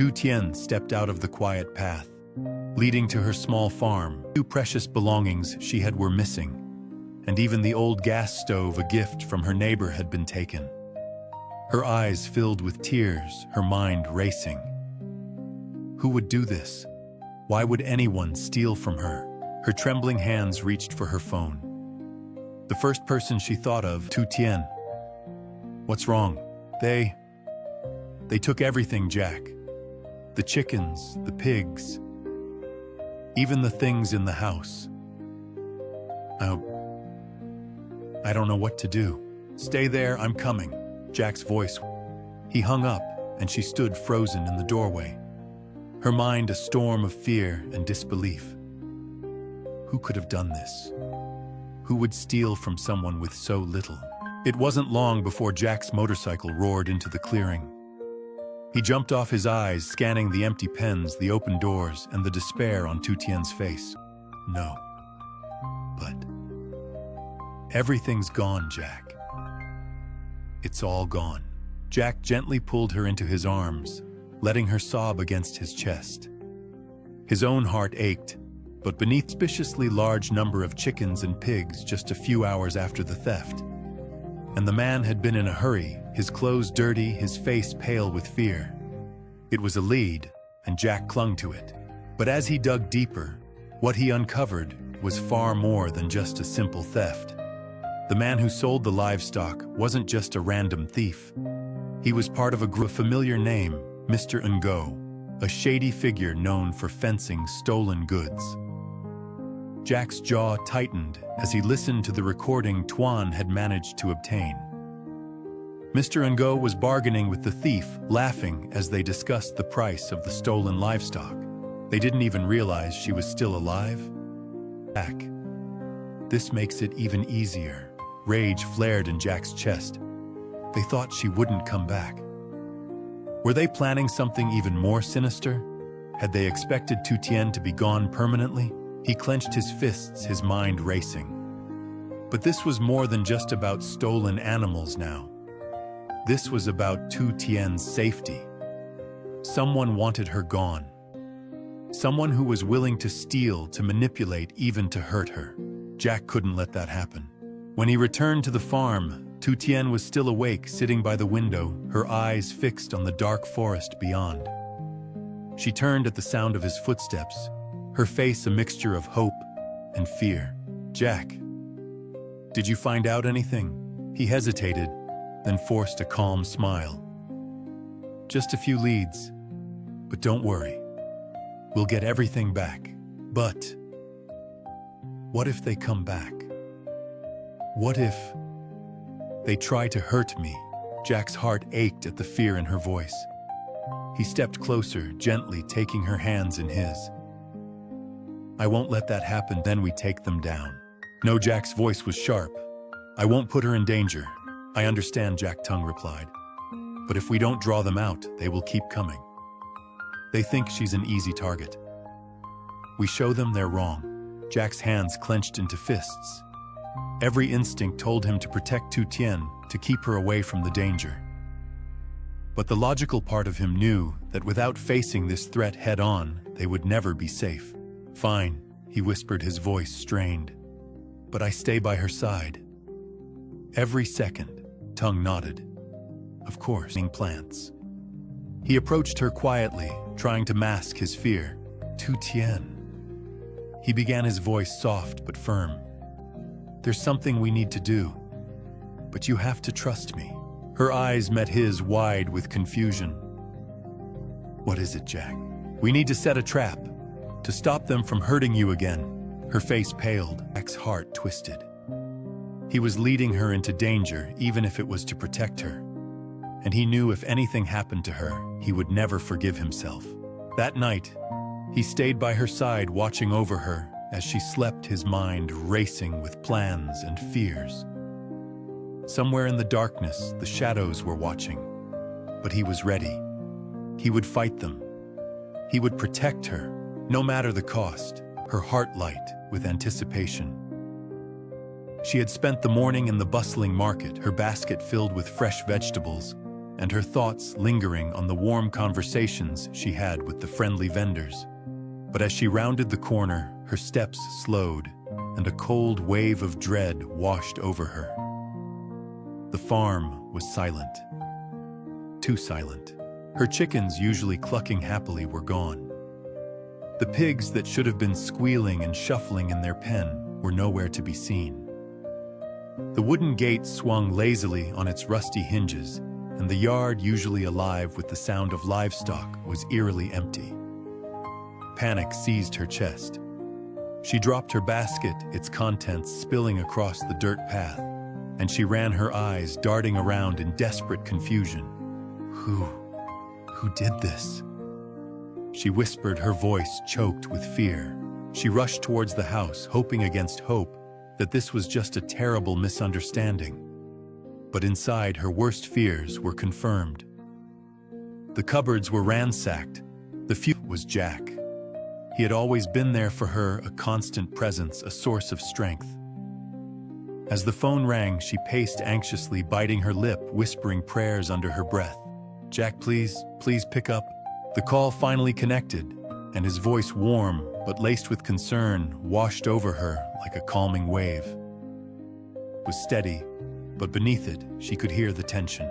Tien stepped out of the quiet path, leading to her small farm. Two precious belongings she had were missing, and even the old gas stove, a gift from her neighbor, had been taken. Her eyes filled with tears, her mind racing. Who would do this? Why would anyone steal from her? Her trembling hands reached for her phone. The first person she thought of, Tien. What's wrong? They took everything, Jack. The chickens, the pigs, even the things in the house. I don't know what to do. Stay there, I'm coming. Jack's voice. He hung up, and she stood frozen in the doorway, her mind a storm of fear and disbelief. Who could have done this? Who would steal from someone with so little? It wasn't long before Jack's motorcycle roared into the clearing. He jumped off, his eyes scanning the empty pens, the open doors, and the despair on Tien's face. No. But everything's gone, Jack. It's all gone. Jack gently pulled her into his arms, letting her sob against his chest. His own heart ached, but beneath the suspiciously large number of chickens and pigs just a few hours after the theft. And the man had been in a hurry, his clothes dirty, his face pale with fear. It was a lead, and Jack clung to it. But as he dug deeper, what he uncovered was far more than just a simple theft. The man who sold the livestock wasn't just a random thief. He was part of a group. A familiar name, Mr. Ngo, a shady figure known for fencing stolen goods. Jack's jaw tightened as he listened to the recording Tien had managed to obtain. Mr. Ngo was bargaining with the thief, laughing as they discussed the price of the stolen livestock. They didn't even realize she was still alive. Jack. This makes it even easier. Rage flared in Jack's chest. They thought she wouldn't come back. Were they planning something even more sinister? Had they expected Tien to be gone permanently? He clenched his fists, his mind racing. But this was more than just about stolen animals now. This was about Tien's safety. Someone wanted her gone. Someone who was willing to steal, to manipulate, even to hurt her. Jack couldn't let that happen. When he returned to the farm, Tien was still awake, sitting by the window, her eyes fixed on the dark forest beyond. She turned at the sound of his footsteps, her face a mixture of hope and fear. Jack, did you find out anything? He hesitated, then forced a calm smile. Just a few leads, but don't worry. We'll get everything back. But what if they come back? What if they try to hurt me? Jack's heart ached at the fear in her voice. He stepped closer, gently taking her hands in his. I won't let that happen, then we take them down. No, Jack's voice was sharp. I won't put her in danger. I understand, Jack Tongue replied. But if we don't draw them out, they will keep coming. They think she's an easy target. We show them they're wrong. Jack's hands clenched into fists. Every instinct told him to protect Tien, to keep her away from the danger. But the logical part of him knew that without facing this threat head-on, they would never be safe. Fine, he whispered, his voice strained. But I stay by her side. Every second, Tongue nodded. Of course, plants. He approached her quietly, trying to mask his fear. Tien. He began, his voice soft but firm. There's something we need to do, but you have to trust me. Her eyes met his, wide with confusion. What is it, Jack? We need to set a trap, to stop them from hurting you again. Her face paled, Jack's heart twisted. He was leading her into danger, even if it was to protect her. And he knew if anything happened to her, he would never forgive himself. That night, he stayed by her side, watching over her as she slept, his mind racing with plans and fears. Somewhere in the darkness, the shadows were watching, but he was ready. He would fight them. He would protect her, no matter the cost, her heart light with anticipation. She had spent the morning in the bustling market, her basket filled with fresh vegetables, and her thoughts lingering on the warm conversations she had with the friendly vendors. But as she rounded the corner, her steps slowed, and a cold wave of dread washed over her. The farm was silent. Too silent. Her chickens, usually clucking happily, were gone. The pigs that should have been squealing and shuffling in their pen were nowhere to be seen. The wooden gate swung lazily on its rusty hinges, and the yard, usually alive with the sound of livestock, was eerily empty. Panic seized her chest. She dropped her basket, its contents spilling across the dirt path, and she ran her eyes darting around in desperate confusion. Who did this? She whispered, her voice choked with fear. She rushed towards the house, hoping against hope that this was just a terrible misunderstanding. But inside, her worst fears were confirmed. The cupboards were ransacked. The future was Jack. He had always been there for her, a constant presence, a source of strength. As the phone rang, she paced anxiously, biting her lip, whispering prayers under her breath. "Jack, please pick up." The call finally connected, and his voice, warm but laced with concern, washed over her like a calming wave. It was steady, but beneath it, she could hear the tension.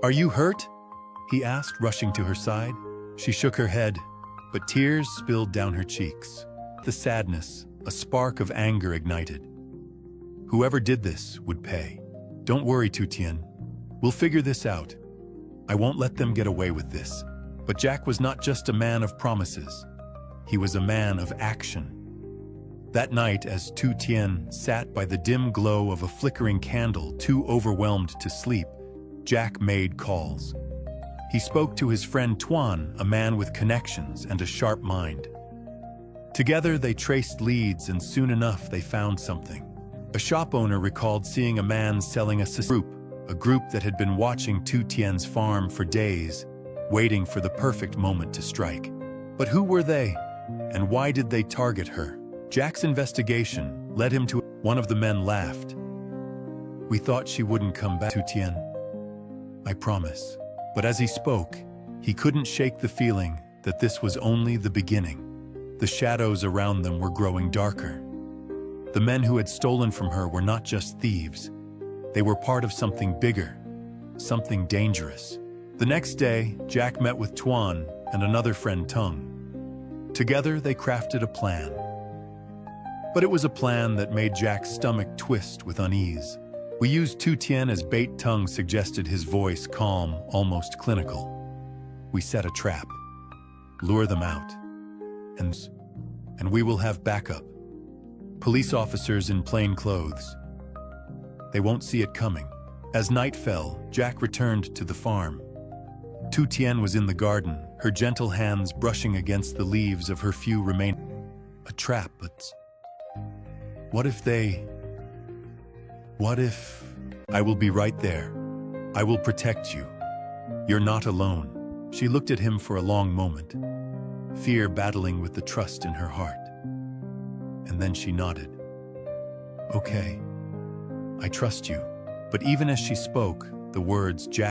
"Are you hurt?" he asked, rushing to her side. She shook her head, but tears spilled down her cheeks. The sadness, a spark of anger ignited. Whoever did this would pay. "Don't worry, Tien. We'll figure this out. I won't let them get away with this." But Jack was not just a man of promises. He was a man of action. That night, as Tien sat by the dim glow of a flickering candle, too overwhelmed to sleep, Jack made calls. He spoke to his friend Tien, a man with connections and a sharp mind. Together they traced leads, and soon enough they found something. A shop owner recalled seeing a man selling a group that had been watching Tien's farm for days, waiting for the perfect moment to strike. But who were they, and why did they target her? Jack's investigation led him to... One of the men laughed. "We thought she wouldn't come back, Tien. I promise." But as he spoke, he couldn't shake the feeling that this was only the beginning. The shadows around them were growing darker. The men who had stolen from her were not just thieves. They were part of something bigger, something dangerous. The next day, Jack met with Tien and another friend, Tung. Together, they crafted a plan. But it was a plan that made Jack's stomach twist with unease. "We used Tien as bait," Tung suggested, his voice calm, almost clinical. "We set a trap. Lure them out. And we will have backup. Police officers in plain clothes. They won't see it coming." As night fell, Jack returned to the farm. Tien was in the garden, her gentle hands brushing against the leaves of her few remaining. A trap, but... What if... "I will be right there. I will protect you. You're not alone." She looked at him for a long moment, fear battling with the trust in her heart. And then she nodded. "Okay, I trust you." But even as she spoke, the words, "Jack..."